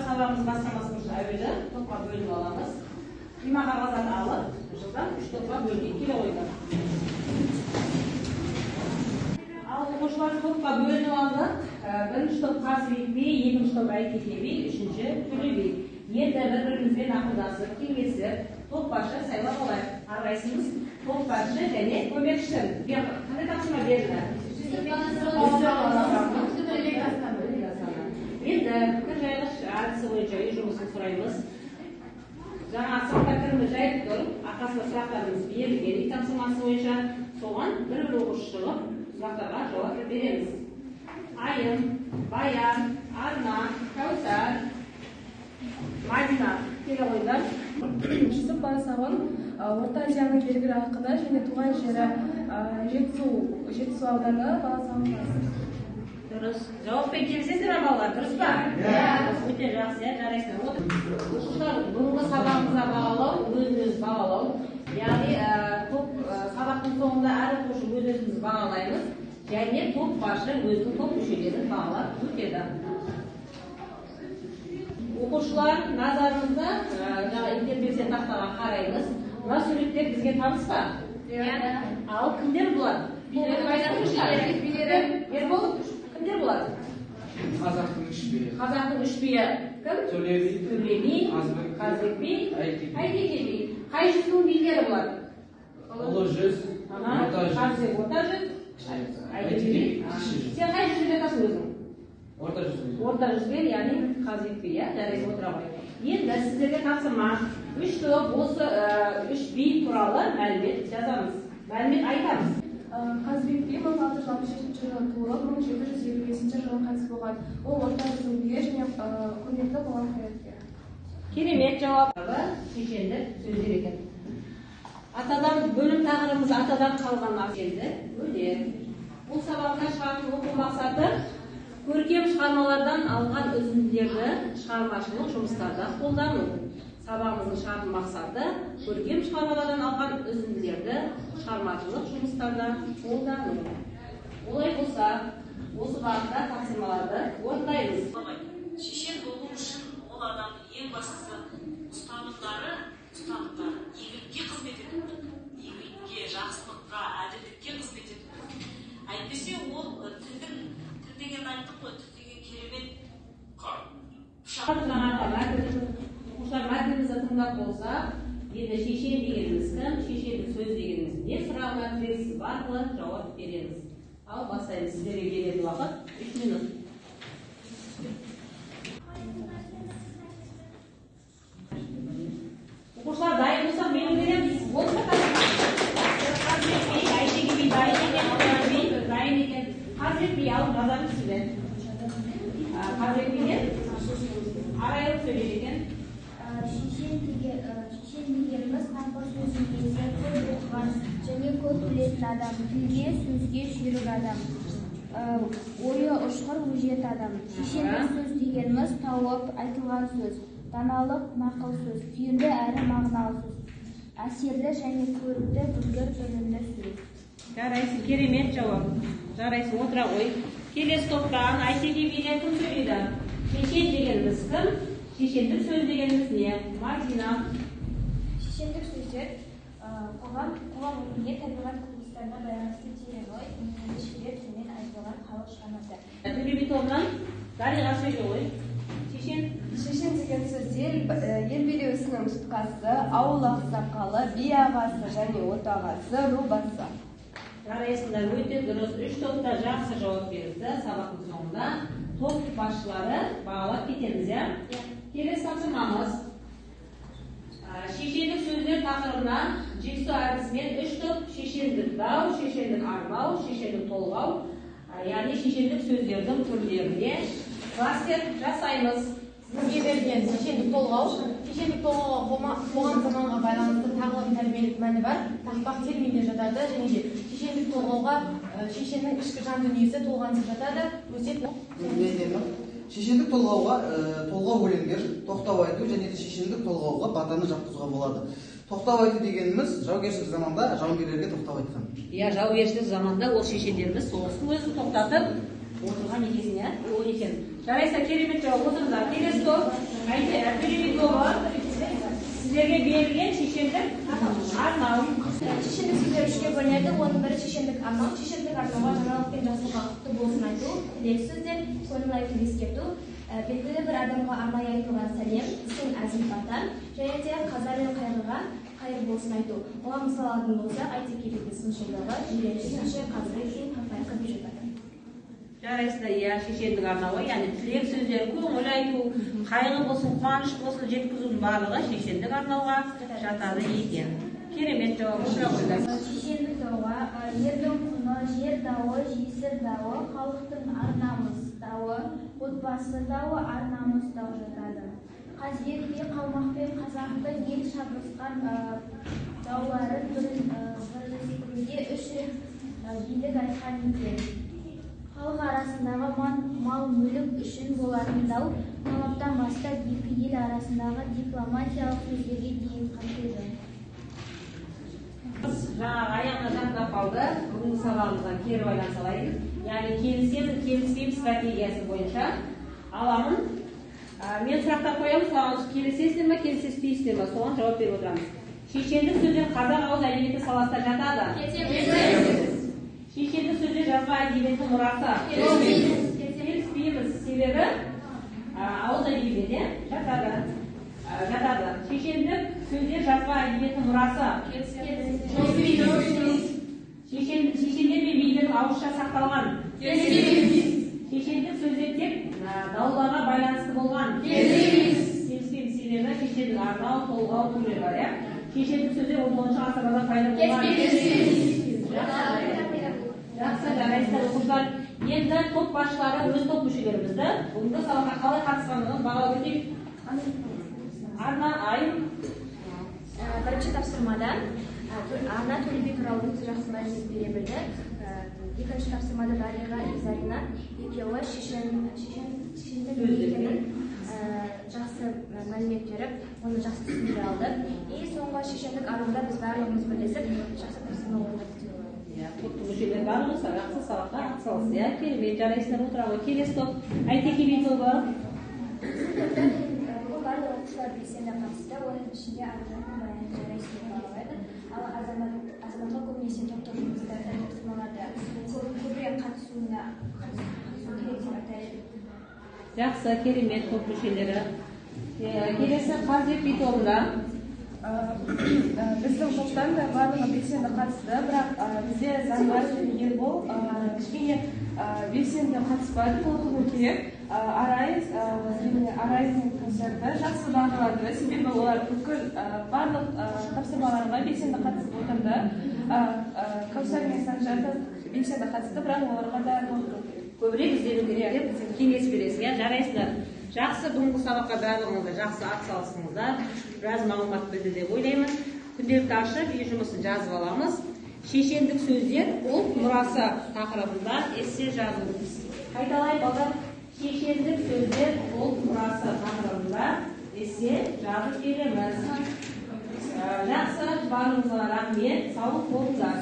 сабағымыз бастамас бұрын әуелі топқа бөліп аламыз. Қима қағаздан алып, жылдан 3 топқа бөліп келе қойдық. Ал оқушылар топқа бөлініп алдық. Бірінші топ Қазыбек би, екінші топ Әйтеке би, үшінші Төле би. Енді бір-бірімізбен ақылдасып, кеңесіп, топ басшы сайлап алайық. Әрқайсымыз топ басшы және көмекші. Қандай тапсырма берді? Енді пікір жайғыш әдісі бойынша үй жұмысын сұраймыз. Жаңа сұраққа кіріміз жайып тұрып, арқасында сұрақтарымыз берілген үй тапсырмасы бойынша соған бір оқушы шығып, сұрақтарға жауап береміз. Айым, Баян, Арна, Кәусар, Мадина, келе қойдар. Жүсіп Бансағын Орта Азияның белгілі ақыны және туған жері Жетісу ауданы Баласағын қаласы. Дұрыс. Жауаппен келісесіздер ме балалар? Дұрыс па? Өте жақсы, жарайсыздар. Оқушылар бұрынғы сабағымызға бағалау, өзін-өзі бағалау. Яғни сабақтың соңында әр оқушы өз-өзіміз бағалаймыз. Және топ басшы өзінің топ мүшелерін бағалап өтеді. Оқушылар назарыңызда интербелсен тақтаға қараймыз. Мына суреттер бізге таныс па? Ал кімдер бұлар? Ербол, кімдер бұлар? Қазақтың үш биі. Қазақтың үш биі кім? Төле би, Қазыбек би, Әйтеке би. Қай жүздің билері бұлар? Ұлы жүз, орта жүз. Қазыбек орта жүз, Әйтеке би. Сен қай жүзге жатасың өзің? Орта жүз. Орта жүзбен, яғни Қазыбек би, жарайып отыра қой. Енді сіздерге тапсырма. Үш топ осы үш би туралы мәлімет жазамыз. Мәлімет айтамыз. Қазыбек би 1663 жылы туылып, 1755 жылы қайтыс болған. Ол орта жүздің биі және көрнекті қоғам қайраткері. Керемет жауабы шешендік сөздер екен. Атадан бөлім тақырыбымыз атадан қалған селді өлең. Бұл сабақта шығатын оқу мақсаты көркем шығармалардан алған үзінділерді шығармашылық жұмыстарда қолдану. Сабағымыздың шығатын мақсаты көркем шығармалардан алған үзінділерді шығармашылық жұмыстарда қолдану. Олай болса, осы бағытта тапсырмаларды орындаймыз. Шешен болу үшін ол адамның ең бастысы ұстанымдары игілікке қызмет ету, игілікке, жақсылыққа, әділдікке қызмет ету. Әйтпесе ол тіл деген айттық қой, тіл деген керемет Оқушылар мәтінімізді тыңдап болса, енді шешен дегеніміз кім, шешендік сөз дегеніміз не сұрағына тірексіз арқылы жауап береміз. Ал бастаймыз. Сіздерге беретін уақыт 3 минут. Оқушылар дайын болса, мен береміз. Болса Қазыбек би, Әйтеке би дайын екен. Қазыбек би алып жазамыз сізден. Қазыбек биден арайлық сөйлейді екен. Шешен дегеніміз қамқор сөзін кезі көп оқыған және көп білетін адам, тілге, сөзге жүйрік адам, ойы ұшқыр өжет адам. Шешендік сөз дегеніміз тауып айтылған сөз, даналық, нақыл сөз, түйінді әрі мағыналы сөз, әсерлі және көрікті, білгір, білімді сөз. Жарайсың, керемет жауап. Жарайсың, отыра қой. Келесі топтан Әйтеке биден кім сөйлейді? Шешен дегеніміз кім? Шешендік сөз дегеніміз не? Мадина. Шешендік сөздер қоғам өміріне, табиғат құбылыстарына байланысты терең ой, ендіргішілер төмен айтылған халық шығармасы. Төле би тобынан Дариға сөйле ғой. Шешен деген сөздер ел билеу ісінің тұтқасы, ауыл ақсақалы, би ағасы және отағасы, ру басы. Жарайсыңдар, өте дұрыс. 3 топта жақсы жауап берілді. Сабақтың соңында топ басшылары бағалап кетеміз, келесі тапсырмамыз. Шешендік сөздер тақырыбына жексу әдісімен 3 топ шешендік дау, шешендік армау, шешендік толғау, яғни шешендік сөздердің түрлеріне кластер жасаймыз. Сізге берген шешендік толғау қоғам заманға байланысты тағылым тәрбиелік мәні бар тақпақ терминде жатады және де шешендік толғауға шешеннің ішкі жан дүниесі толғансып жатады. Шешендік толғауға толғау өлеңдер, тоқтау айту және де шешендік толғауға батаны жатқызуға болады. Тоқтау айту дегеніміз жаугершілік заманда жауынгерлерге тоқтау айтқан. Жаугершілік заманда ол шешендеріміз соғыстың өзін тоқтатып отырған екесін, ол екен. Жарайса керемет жауап отырыңыздар. Келесі топ Birinci тобы сіздерге берілген шешендік арнау. Шешендік сөздер үшке бөлінеді. Оның бірі шешендік арнау. Шешендік арнауға жаңалық пен жақсылыққа құтты болсын айту, тілек сөздер, көңіл айту ескерту, белгілі бір адамға арнайы айтылған сәлем, ісің әзіл бата, және де қаза мен қайғыға қайыр болсын айту. Оған мысал алатын болсақ, Айтеке бидің сыншылдығы, жиренші, қазіргі ең қапайқы би жатады. Жарайсыздар, шешендік арнауы, яғни тілек сөздер, көңіл айту, қайғы болсын, қуаныш болсын, жеткізудің барлығы шешендік арнауға жатады екен. Керемет жауап. Шешендік дауға ердің құны, жер дауы, жесір дауы, халықтың ар-намыс дауы, отбасы дауы, ар-намыс дауы жатады. Қасиетке қалмақпен қазақтың ел шабысқан дауларын бірлестіруге 3 рет билік айтқан екен. Халық арасындағы мал-мүлік үшін болатын дау, талаптан бастап екі ел арасындағы дипломатиялық сөздерге дейін қамтиды. Жаңағы аяғына жақындап қалды, бүгінгі сабағымызға кері байланыс алайын. Яғни келісемін, келіспеймін стратегиясы бойынша аламын. Мен сұрақтар қоямын, сұрағыңыз келісесіздер ме, келіспейсіздер ме, соған жауап беріп отырамыз. Шешендік сөздер қазақ ауыз әдебиеті саласына жатады. Шешендік сөздер жазба әдебиетінің мұрасы. Келіспейміз, себебі ауыз әдебиетіне жатады. Шешендік сөздер жазба әдебиетінің мұрасы. Шешендер мен билер ауызша сақталған. Шешендік сөздер тек дауларға байланысты болған. Келіспейміз, себебі шешендік арнау, толғау түрлері бар. Шешендік сөздер 19 ғасырда пайда болған. Жақсы, жарайсыздар оқушылар. Енді топ басшылары өз топ мүшелерімізді бүгінгі сабаққа қалай қатысқандығын бағалап өтейік. Бірінші тапсырмада Арна Төлеби туралы өте жақсы мәлімет бере білді. Екінші тапсырмада Дариға Зарина екеуі шешендік екенін жақсы мәлімет беріп, оны жақсы түсіндіре алды. Соңғы шешендік арнада біз барлығымыз бірлесіп жақсы тапсырма орындадық. Топтың мүшелері барлығымыз жақсы сабаққа атсалысты. Керемет, жарайсыздар, отыра ғой. Келесі топ Айтеке би тобы. Бүгін барлық оқушылар белсенді қатысты, оның ішінде Арнаның баяны жарайсыз деп бағалайды. Ал азаматқа көбінесе топтық жұмыстарда тапсырмаларда көбірек қатысуына керек деп айтайын. Жақсы, керемет топ мүшелері. Келесі Қазыбек би тобында. Біздің топтан да барлығы белсенді қатысты, бірақ бізде Заңғар және Ербол кішкене белсенді қатыспады, толқыну керек. Арайдың концерті жақсы бағаланды, себебі олар бүкіл барлық тапсырмаларға белсенді қатысып отырды. Кәусар мен Санжар да белсенді қатысты, бірақ оларға да толқыну керек. Көбірек іздену керек деп кеңес бересің, жарайсыздар. Жақсы, бүгінгі сабаққа барлығыңыздар жақсы атсалыстыңыздар. Біраз мағлұмат білді деп ойлаймын. Күнделікті ашып, үй жұмысын жазып аламыз. Шешендік сөздер ұлт мұрасы тақырыбында эссе жазыңыз. Қайталай балдар, шешендік сөздер ұлт мұрасы тақырыбында эссе жазып келеміз. Жақсы, барлығыңызға рахмет. Сау болыңыздар.